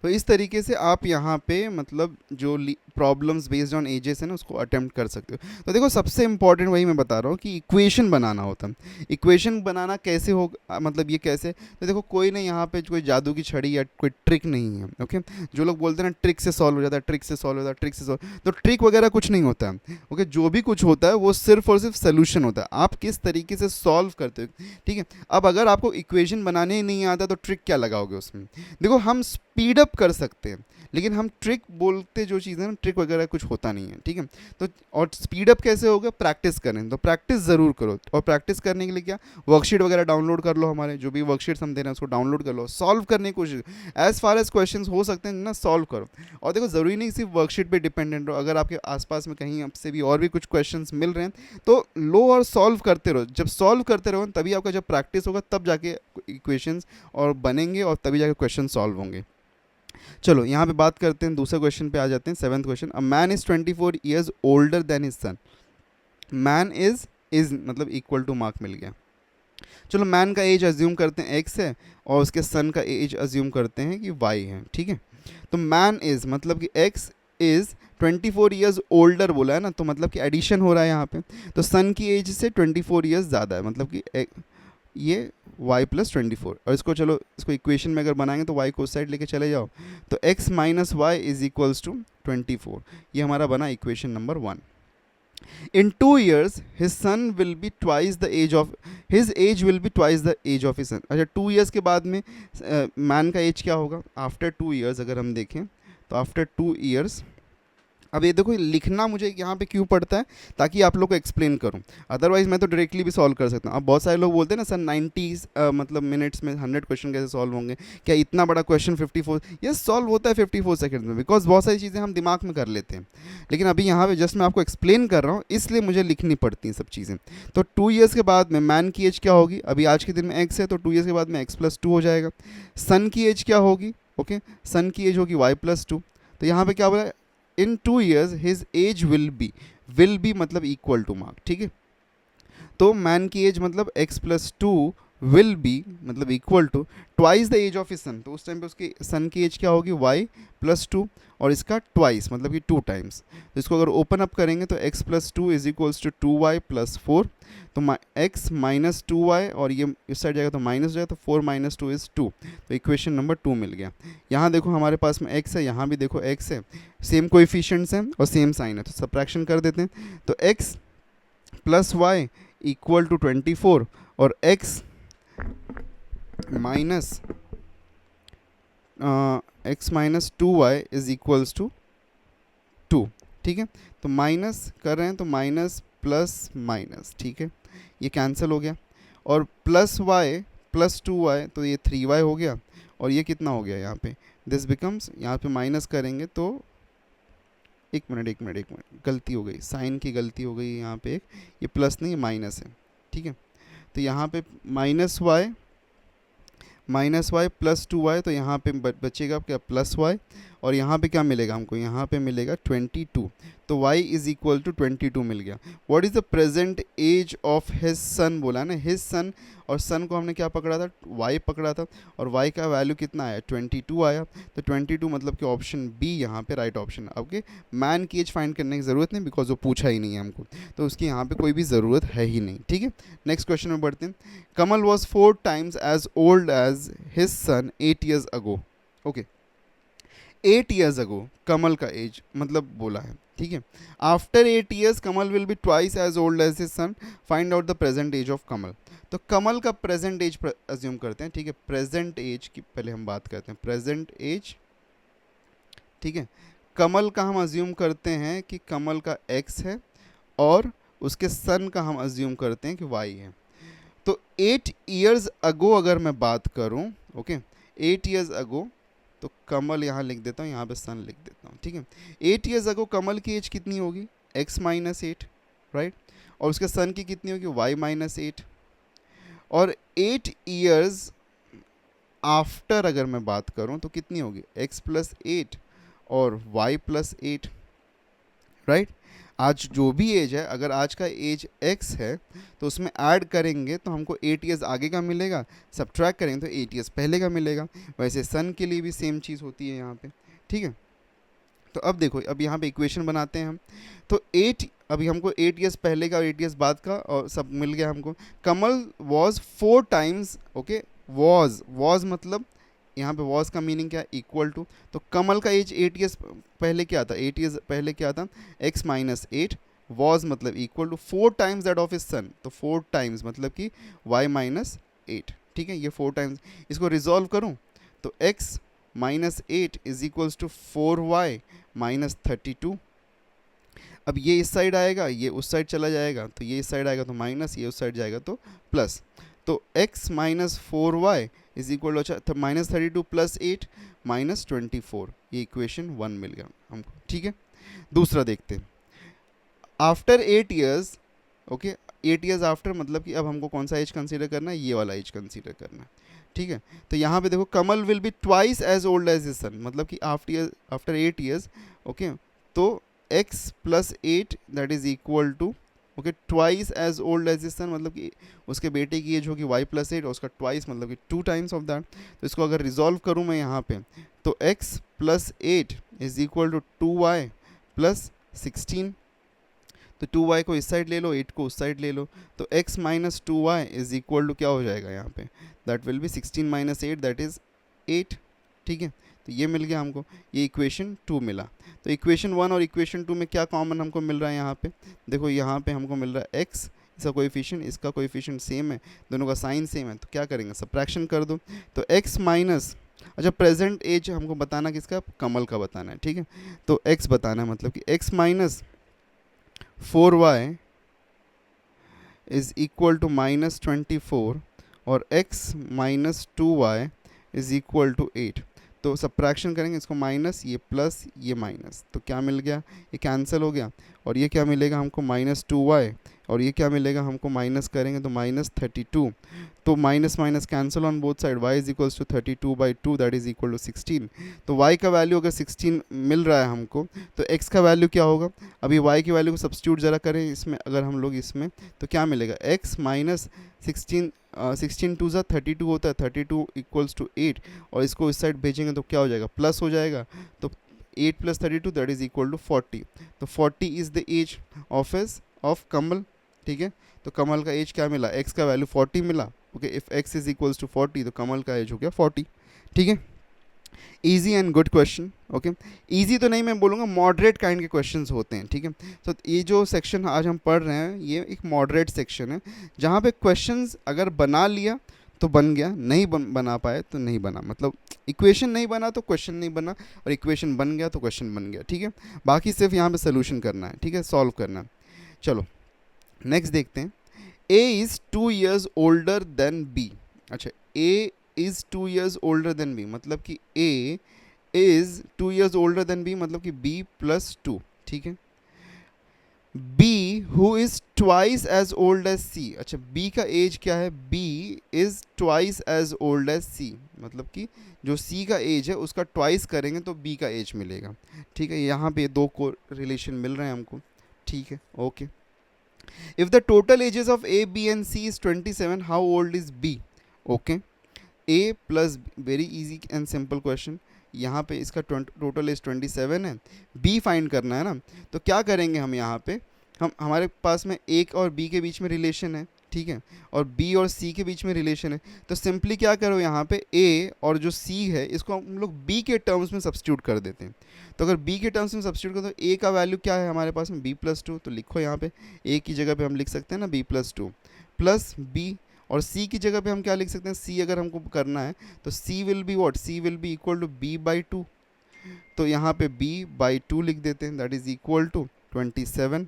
तो इस तरीके से आप यहाँ पे मतलब जो प्रॉब्लम्स बेस्ड ऑन एजेस है ना उसको अटेम्प्ट कर सकते हो। तो देखो सबसे इंपॉर्टेंट वही मैं बता रहा हूँ कि इक्वेशन बनाना होता है। इक्वेशन बनाना कैसे हो, मतलब ये कैसे, तो देखो कोई नहीं यहाँ पे कोई जादू की छड़ी या कोई ट्रिक नहीं है, ओके। जो लोग बोलते हैं ना ट्रिक से सॉल्व हो जाता है, ट्रिक से सॉल्व हो जाता है, ट्रिक से सॉल्व, तो ट्रिक वगैरह कुछ नहीं होता है, ओके। जो भी कुछ होता है वो सिर्फ और सिर्फ सोल्यूशन होता है, आप किस तरीके से सॉल्व करते हो, ठीक है। अब अगर आपको इक्वेशन बनाने ही नहीं आता तो ट्रिक क्या लगाओगे उसमें। देखो हम स्पीड अप कर सकते हैं, लेकिन हम ट्रिक बोलते जो चीज़ है ना, ट्रिक वगैरह कुछ होता नहीं है, ठीक है। तो और स्पीड अप कैसे होगा, प्रैक्टिस करें, तो प्रैक्टिस ज़रूर करो। और प्रैक्टिस करने के लिए क्या, वर्कशीट वगैरह डाउनलोड कर लो, हमारे जो भी वर्कशीट्स हम दे रहे हैं उसको डाउनलोड कर लो, सॉल्व करने की कोशिश, एज फार एज क्वेश्चन हो सकते हैं ना सॉल्व करो। और देखो ज़रूरी नहीं सिर्फ वर्कशीट पर डिपेंडेंट हो, अगर आपके आसपास में कहीं आपसे भी और भी कुछ क्वेश्चन मिल रहे हैं तो लो और सॉल्व करते रहो। जब सॉल्व करते रहो तभी आपका जब प्रैक्टिस होगा तब जाके इक्वेशंस और बनेंगे और तभी जाके क्वेश्चन सॉल्व होंगे। चलो यहाँ पे बात करते हैं, दूसरे क्वेश्चन पे आ जाते हैं, 7th question. A man is 24 years older than his son. Man is मतलब इक्वल टू मार्क मिल गया। चलो मैन का एज अज्यूम करते हैं x है और उसके सन का एज अज्यूम करते हैं कि y है, ठीक है। तो मैन इज मतलब कि x इज 24 ईयर्स ओल्डर बोला है ना, तो मतलब कि एडिशन हो रहा है यहाँ पे, तो सन की एज से 24 ईयर्स ज़्यादा है, मतलब कि ये y प्लस 24। और इसको चलो इसको इक्वेशन में अगर बनाएंगे तो y को उस साइड लेके चले जाओ, तो x minus Y is equals to 24। ये हमारा बना equation number 1। In 2 years his son will be twice the age of his age will be twice the age of his son। अच्छा 2 years के बाद में मैन का एज क्या होगा आफ्टर 2 years, अगर हम देखें तो आफ्टर 2 years। अब ये देखो लिखना मुझे यहाँ पे क्यों पड़ता है, ताकि आप लोग को एक्सप्लेन करूँ, अदरवाइज मैं तो डायरेक्टली भी सॉल्व कर सकता हूँ। अब बहुत सारे लोग बोलते हैं ना सर 90 मतलब मिनट्स में 100 क्वेश्चन कैसे सॉल्व होंगे, क्या इतना बड़ा क्वेश्चन 54, ये सॉल्व होता है 54 सेकंड में, बिकॉज बहुत सारी चीज़ें हम दिमाग में कर लेते हैं। लेकिन अभी यहाँ पे जस्ट मैं आपको एक्सप्लेन कर रहा हूँ, इसलिए मुझे लिखनी पड़ती हैं सब चीज़ें। तो 2 years के बाद में मैन की एज क्या होगी, अभी आज के दिन में x है तो 2 years के बाद में x प्लस 2 हो जाएगा। सन की एज क्या होगी, ओके, सन की एज होगी y प्लस 2। तो यहाँ पे क्या बोला, in 2 years his age will be मतलब इक्वल टू मार्क, ठीक है। तो मैन की एज मतलब x प्लस 2 विल बी मतलब equal to twice the age of his son. तो उस टाइम पे उसकी सन की एज क्या होगी y प्लस 2 और इसका ट्वाइस मतलब कि 2 टाइम्स। तो इसको अगर ओपन अप करेंगे तो x plus 2 is equals to 2y plus 4। तो x माइनस 2y और ये इस साइड जाएगा तो माइनस हो जाएगा, तो 4 माइनस 2 इज़ 2। तो इक्वेशन नंबर 2 मिल गया। यहाँ देखो हमारे पास में x है, यहाँ भी देखो x है, सेम कोएफिशिएंट्स हैं और सेम साइन है, तो सबट्रैक्शन कर देते हैं। तो x plus Y equal to 24 और x minus x minus 2y is equals to 2, ठीक है। तो माइनस कर रहे हैं तो माइनस प्लस माइनस, ठीक है, ये कैंसिल हो गया। और प्लस y प्लस 2y तो ये 3y हो गया, और ये कितना हो गया यहाँ पे, दिस बिकम्स, यहाँ पे माइनस करेंगे तो एक मिनट गलती हो गई, साइन की गलती हो गई यहाँ पे, एक ये प्लस नहीं माइनस है, ठीक है। तो यहाँ पे माइनस वाई प्लस 2y, तो यहाँ पे बचेगा क्या प्लस y, और यहाँ पे क्या मिलेगा हमको, यहाँ पे मिलेगा 22। तो y इज इक्वल टू 22 मिल गया। What is the present age of his son बोला है ना, हिज सन, और सन को हमने क्या पकड़ा था, y पकड़ा था, और y का वैल्यू कितना आया 22 आया। तो 22 मतलब कि ऑप्शन बी यहाँ पे राइट ऑप्शन। ओके, मैन की एज फाइंड करने की ज़रूरत नहीं बिकॉज वो पूछा ही नहीं है हमको, तो उसकी यहाँ पे कोई भी ज़रूरत है ही नहीं, ठीक है। नेक्स्ट क्वेश्चन में बढ़ते हैं। Kamal was 4 times as old as his son 8 years ago। ओके, 8 years ago कमल का एज मतलब बोला है, ठीक है। After 8 years Kamal will be twice as old as his son, find out the present age of Kamal. तो कमल का प्रेजेंट एज अज्यूम करते हैं, ठीक है। प्रेजेंट एज की पहले हम बात करते हैं, प्रेजेंट एज, ठीक है। कमल का हम अज्यूम करते हैं कि कमल का x है और उसके सन का हम अज्यूम करते हैं कि y है। तो 8 years ago अगर मैं बात करूं, ओके, 8 years ago, तो कमल यहाँ लिख देता हूँ, यहाँ पे सन लिख देता हूँ, ठीक है। 8 years ago कमल की एज कितनी होगी, x माइनस 8, राइट, और उसके सन की कितनी होगी y माइनस 8। और 8 years आफ्टर अगर मैं बात करूँ तो कितनी होगी, x प्लस 8 और y प्लस 8, राइट। आज जो भी एज है, अगर आज का एज x है तो उसमें ऐड करेंगे तो हमको 8 ईयर्स आगे का मिलेगा, सब्ट्रैक्ट करेंगे तो 8 ईयर्स पहले का मिलेगा। वैसे सन के लिए भी सेम चीज़ होती है यहाँ पे, ठीक है। तो अब देखो, अब यहाँ पे इक्वेशन बनाते हैं हम। तो 8, अभी हमको 8 ईयर्स पहले का और 8 ईयर्स बाद का और सब मिल गया हमको। कमल वॉज 4 टाइम्स, ओके, वॉज मतलब यहाँ पे वॉज का मीनिंग क्या है, इक्वल टू। तो कमल का एज 8 ईयर्स पहले क्या था, 8 ईयर्स पहले क्या था, x माइनस 8, वॉज मतलब equal to 4 times that of his son. तो 4 टाइम्स मतलब कि y माइनस 8, ठीक है, ये 4 टाइम्स। इसको रिजॉल्व करूँ तो x minus 8 is equals to 4y minus 32। अब ये इस साइड आएगा, ये उस साइड चला जाएगा, तो ये इस साइड आएगा तो माइनस, ये उस साइड जाएगा तो प्लस। तो x minus 4y is equal to minus 32 plus 8 minus 24। ये इक्वेशन 1 मिल गया हमको, ठीक है। दूसरा देखते हैं, after 8 years, okay, 8 years after मतलब कि अब हमको कौन सा एज कंसीडर करना है, ये वाला एज कंसीडर करना है, ठीक है। तो यहाँ पे देखो, Kamal will be twice as old as his son, मतलब कि आफ्टर 8 ईयर्स, ओके, तो x plus 8 that is equal to, okay, twice as old as his son, मतलब कि उसके बेटे की एज होगी y प्लस 8 और उसका ट्वाइस मतलब कि 2 टाइम्स ऑफ दैट। तो इसको अगर रिजॉल्व करूँ मैं यहाँ पे, तो x plus 8 is equal to 2y plus 16। तो 2y को इस साइड ले लो, 8 को उस साइड ले लो, तो x minus 2y is equal to क्या हो जाएगा यहाँ पे, that will be 16 minus 8 that is 8, ठीक है। तो ये मिल गया हमको, ये इक्वेशन 2 मिला। तो इक्वेशन 1 और इक्वेशन 2 में क्या कॉमन हमको मिल रहा है यहाँ पे, देखो यहाँ पे हमको मिल रहा है x, इसका कोएफिशिएंट, इसका कोएफिशिएंट सेम है, दोनों का साइन सेम है, तो क्या करेंगे, सबट्रैक्शन कर दो। तो x माइनस, अच्छा प्रेजेंट एज हमको बताना किसका, कमल का बताना है, ठीक है। तो x बताना है, मतलब कि x minus 4y is equal to minus 24 और x minus 2y is equal to 8। तो सब्ट्रैक्शन करेंगे, इसको माइनस, ये प्लस, ये माइनस, तो क्या मिल गया, ये कैंसिल हो गया। और ये क्या मिलेगा हमको, माइनस 2y, और ये क्या मिलेगा हमको, माइनस करेंगे तो माइनस 32। तो minus minus cancel on both side, y is equals to 32/2 that is equal to 16। तो y का वैल्यू अगर 16 मिल रहा है हमको, तो x का वैल्यू क्या होगा, अभी y की वैल्यू को सब्स्टिट्यूट ज़रा करें इसमें, अगर हम लोग इसमें, तो क्या मिलेगा, x माइनस 16 टू ज़ा 32 होता है, 32 इक्वल्स टू 8, और इसको इस साइड भेजेंगे तो क्या हो जाएगा, प्लस हो जाएगा। तो 8 plus 32 that is equal to 40। तो 40 is the age of Kamal, ठीक है। तो कमल का एज क्या मिला, x का वैल्यू 40 मिला, okay, if x is equals to 40 तो कमल का एज हो गया 40, ठीक है। Easy and good question, okay. Easy तो नहीं मैं बोलूँगा, मॉडरेट काइंड के क्वेश्चंस होते हैं, ठीक है। तो ये जो सेक्शन आज हम पढ़ रहे हैं ये एक मॉडरेट सेक्शन है, जहाँ पे क्वेश्चंस अगर बना लिया तो बन गया, नहीं बना पाए तो नहीं बना, मतलब इक्वेशन नहीं बना तो क्वेश्चन नहीं बना, और इक्वेशन बन गया तो क्वेश्चन बन गया, ठीक है। बाकी सिर्फ यहाँ पे सोल्यूशन करना है, ठीक है, सॉल्व करना है। चलो नेक्स्ट देखते हैं, A is 2 years older than B। अच्छा, A is 2 years older than B, मतलब कि A is 2 years older than B, मतलब कि B प्लस 2, ठीक है। B who is twice as old as C। अच्छा, B का एज क्या है, B is twice as old as C, मतलब कि जो C का एज है उसका ट्वाइस करेंगे तो B का एज मिलेगा, ठीक है। यहाँ पे दो को रिलेशन मिल रहे हैं हमको, ठीक है, okay. If the total ages of A, B and C is 27, how old is B? Okay. A plus B, very easy and simple question। यहाँ पे इसका टोटल एज 27 है, B फाइंड करना है ना, तो क्या करेंगे हम यहाँ पे, हमारे पास में A और B के बीच में रिलेशन है, ठीक है, और B और C के बीच में रिलेशन है, तो सिंपली क्या करो यहाँ पे A और जो C है इसको हम लोग B के टर्म्स में सब्स्टिट्यूट कर देते हैं। तो अगर B के टर्म्स में सब्स्टिट्यूट करो तो A का वैल्यू क्या है हमारे पास में, B प्लस 2, तो लिखो यहाँ पे A की जगह पे हम लिख सकते हैं ना B प्लस 2 प्लस B, और C की जगह पे हम क्या लिख सकते हैं, C अगर हमको करना है तो C will be what, C will be equal to B/2, तो यहाँ पे B/2 लिख देते हैं, दैट इज इक्वल टू 27।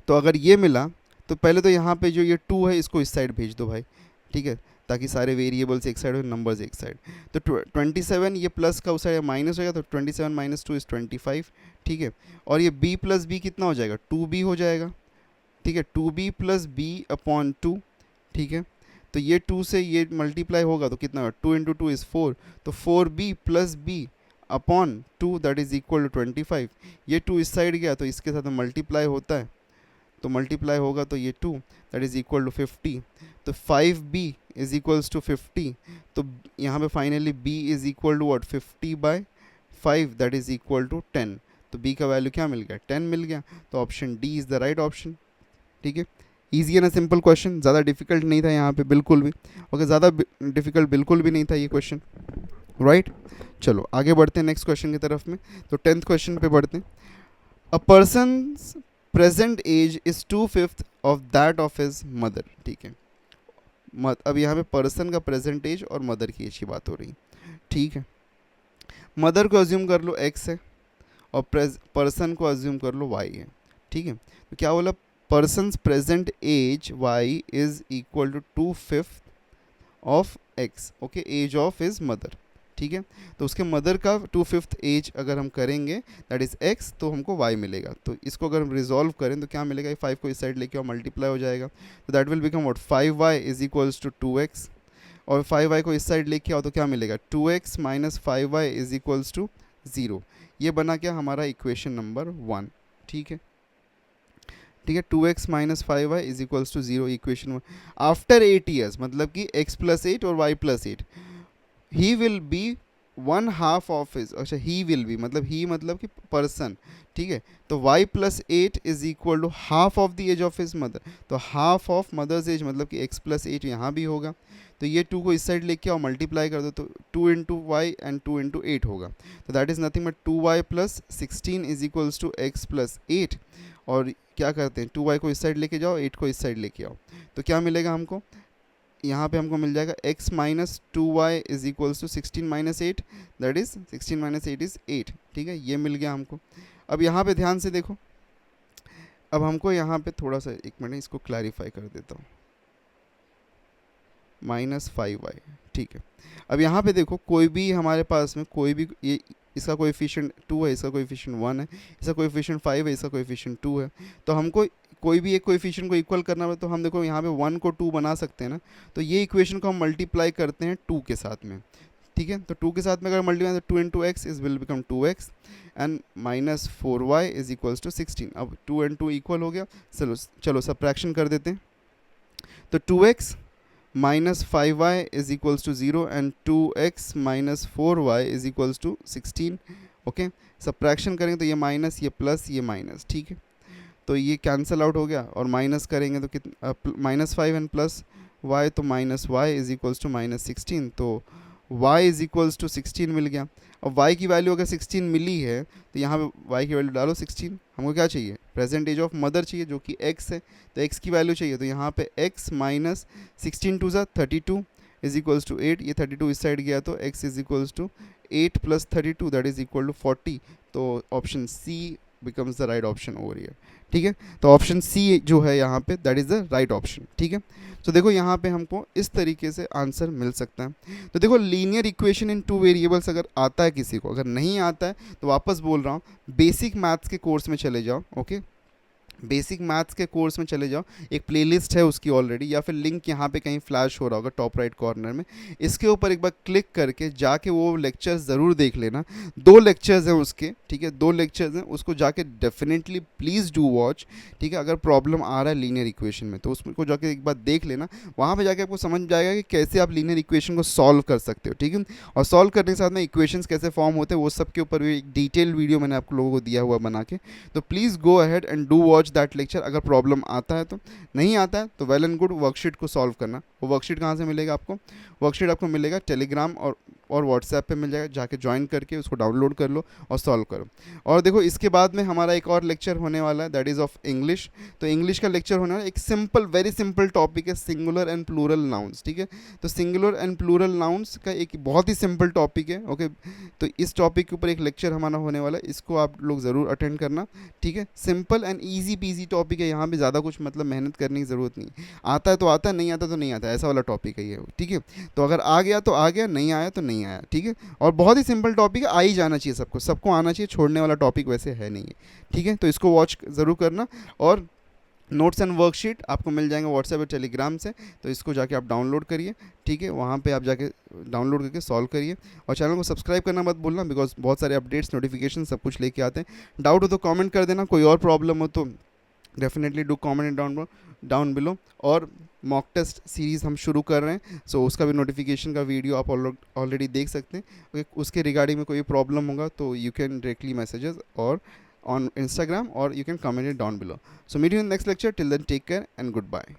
तो अगर ये मिला तो पहले तो यहाँ पे जो ये 2 है इसको इस साइड भेज दो भाई, ठीक है, ताकि सारे वेरिएबल्स एक साइड हो, नंबर्स एक साइड। तो 27 ये प्लस का उस साइड माइनस हो जाएगा, तो 27 माइनस 2 इज़ 25, ठीक है। और ये B प्लस B कितना हो जाएगा, 2B हो जाएगा, ठीक है, 2B प्लस B/2, ठीक है। तो ये 2 से ये मल्टीप्लाई होगा तो कितना होगा, 2 × 2 इज़ 4, तो 4B plus B upon 2 that is equal to 25। ये 2 इस साइड गया तो इसके साथ मल्टीप्लाई होता है, तो मल्टीप्लाई होगा तो ये 2 दैट इज़ इक्वल टू 50। तो 5b इज़ इक्वल्स टू 50। तो यहाँ पे finally b is equal to what 50/5 that is equal to 10। तो b का वैल्यू क्या मिल गया 10 मिल गया। तो option D is the right option. ठीक है, ईजी है ना, सिंपल क्वेश्चन, ज़्यादा डिफिकल्ट नहीं था यहाँ पे बिल्कुल भी। ओके, ज़्यादा डिफिकल्ट बिल्कुल भी नहीं था ये क्वेश्चन, राइट। चलो आगे बढ़ते हैं नेक्स्ट क्वेश्चन की तरफ में। तो 10th क्वेश्चन पे बढ़ते हैं। A person's present age is 2/5 of that of his mother. ठीक है, अब यहाँ पे पर्सन का प्रेजेंट एज और मदर की एज की बात हो रही है। ठीक है, मदर को अज्यूम कर लो x है और पर्सन को अज्यूम कर लो y है। ठीक है, तो क्या बोला, person's present age y is equal to 2/5 of x। Okay, age of his mother. ठीक है, तो उसके मदर का 2/5 एज अगर हम करेंगे दैट इज़ x, तो हमको y मिलेगा। तो इसको अगर हम रिजॉल्व करें तो क्या मिलेगा, 5 को इस साइड लेके और मल्टीप्लाई हो जाएगा, तो that will become what 5y is equals to 2x। और 5y को इस साइड लेके आओ तो क्या मिलेगा 2x minus 5y is equals to 0। ये बना क्या हमारा इक्वेशन नंबर 1। ठीक है, ठीक है, 2x minus 5y is equals to 0 equation 1। After 8 years, मतलब कि x प्लस 8 और y plus 8, he will be 1/2 of his. अच्छा, ही विल बी मतलब ही मतलब कि पर्सन। ठीक है, तो y plus 8 is equal to half of the age of his mother. तो हाफ ऑफ मदर्स एज मतलब कि x प्लस 8 यहाँ भी होगा, तो ये 2 को इस साइड लेके आओ मल्टीप्लाई कर दो, तो 2 इंटू वाई एंड 2 इंटू 8 होगा। तो that is nothing but 2y plus 16 is equals to x plus 8। और क्या करते हैं, 2y को इस साइड लेके जाओ, 8 को इस साइड लेके आओ, तो क्या मिलेगा हमको, यहाँ पे हमको मिल जाएगा x minus 2y is equals to 16 minus 8 that is 16 minus 8 is 8। ठीक है, ये मिल गया हमको। अब यहाँ पे ध्यान से देखो, अब हमको यहाँ पे थोड़ा सा एक मिनट इसको क्लैरिफाई कर देता हूँ, -5y। ठीक है, अब यहाँ पे देखो कोई भी हमारे पास में कोई भी ये इसका कोएफिशिएंट 2 है, इसका कोएफिशिएंट 1 है, इसका कोएफिशिएंट 5 है, इसका कोएफिशिएंट 2 है। तो हमको कोई भी एक कोएफिशिएंट को इक्वल करना हो तो हम देखो यहाँ पे 1 को 2 बना सकते हैं ना, तो ये इक्वेशन को हम मल्टीप्लाई करते हैं 2 के साथ में। ठीक है, तो 2 के साथ में अगर मल्टीप्लाई तो 2 into x is will become 2x and minus 4y is equals to 16। अब 2 एंड 2 इक्वल हो गया। चलो सब्ट्रैक्शन कर देते हैं, तो 2x minus 5y is equals to 0 and 2x minus 4y is equals to 16। Okay, subtraction करेंगे तो ये माइनस, ये प्लस, ये माइनस। ठीक है, तो ये कैंसिल आउट हो गया और माइनस करेंगे तो कितना, -5 एंड प्लस y, तो minus y is equals to -16। तो y इज इक्वल्स टू 16 मिल गया। अब y की वैल्यू अगर 16 मिली है तो यहाँ पे y की वैल्यू डालो 16। हमको क्या चाहिए, प्रेजेंट एज ऑफ मदर चाहिए जो कि x है, तो x की वैल्यू चाहिए, तो यहाँ पे x माइनस 16 टू ज़ा 32 इज इक्वल्स टू 8। ये 32 इस साइड गया तो x is equals to 8 plus 32 that is equal to 40। तो option C becomes the right option over here. ठीक है, तो ऑप्शन सी जो है यहाँ पे that is the right option. ठीक है, तो देखो यहाँ पे हमको इस तरीके से आंसर मिल सकता है। तो देखो लीनियर इक्वेशन इन 2 वेरिएबल्स अगर आता है किसी को, अगर नहीं आता है तो वापस बोल रहा हूँ बेसिक मैथ्स के कोर्स में चले जाओ। ओके, बेसिक मैथ्स के कोर्स में चले जाओ, एक प्लेलिस्ट है उसकी ऑलरेडी, या फिर लिंक यहाँ पे कहीं फ्लैश हो रहा होगा टॉप राइट कॉर्नर में, इसके ऊपर एक बार क्लिक करके जाके वो लेक्चर्स ज़रूर देख लेना। 2 लेक्चर्स हैं उसके, ठीक है, 2 लेक्चर्स हैं, उसको जाके डेफिनेटली प्लीज़ डू वॉच। ठीक है, अगर प्रॉब्लम आ रहा है लीनियर इक्वेशन में तो उसको जाके एक बार देख लेना, वहाँ पर जाके आपको समझ जाएगा कि कैसे आप लीनियर इक्वेशन को सॉल्व कर सकते हो। ठीक है, और सॉल्व करने के साथ में इक्वेशंस कैसे फॉर्म होते हैं वो सब के ऊपर भी एक डिटेल वीडियो मैंने आप लोगों को दिया हुआ बना के, तो please go ahead and do watch that lecture. अगर प्रॉब्लम आता है तो, नहीं आता है तो वेल एंड गुड, वर्कशीट को सॉल्व करना। वो वर्कशीट कहाँ से मिलेगा आपको, वर्कशीट आपको मिलेगा टेलीग्राम और व्हाट्सएप पे मिल जाएगा, जाके ज्वाइन करके उसको डाउनलोड कर लो और सॉल्व करो। और देखो इसके बाद में हमारा एक और लेक्चर होने वाला है दैट इज़ ऑफ इंग्लिश। तो इंग्लिश का लेक्चर होने वाला है, एक सिंपल वेरी सिंपल टॉपिक है सिंगुलर एंड प्लूरल नाउन्स। ठीक है, तो सिंगुलर एंड प्लूरल नाउन्स का एक बहुत ही सिंपल टॉपिक है। ओके, तो इस टॉपिक के ऊपर एक लेक्चर हमारा होने वाला है, इसको आप लोग ज़रूर अटेंड करना। ठीक है, simple and easy PG topic है, यहाँ पे ज़्यादा कुछ मतलब मेहनत करने की ज़रूरत नहीं, आता है तो आता है, नहीं आता तो नहीं आता, ऐसा वाला टॉपिक है ये। ठीक है, तो अगर आ गया तो आ गया, नहीं आया तो नहीं आया। ठीक है, और बहुत ही सिंपल टॉपिक है, आ ही जाना चाहिए सबको आना चाहिए, छोड़ने वाला टॉपिक वैसे है नहीं है। ठीक है, तो इसको वॉच ज़रूर करना। और नोट्स एंड वर्कशीट आपको मिल जाएंगे व्हाट्सएप और टेलीग्राम से, तो इसको जाके आप डाउनलोड करिए, ठीक है, वहाँ पे आप जाके डाउनलोड करके सॉल्व करिए। और चैनल को सब्सक्राइब करना मत भूलना, बिकॉज बहुत सारे अपडेट्स, नोटिफिकेशन सब कुछ लेके आते हैं। डाउट हो तो कमेंट कर देना, कोई और प्रॉब्लम हो तो definitely do comment down below. और मॉक टेस्ट सीरीज़ हम शुरू कर रहे हैं, सो उसका भी नोटिफिकेशन का वीडियो आप ऑलरेडी देख सकते हैं। उसके रिगार्डिंग में कोई प्रॉब्लम होगा तो यू कैन डायरेक्टली मैसेजेस और on Instagram, or you can comment it down below. So meet you in the next lecture. Till then, take care and goodbye.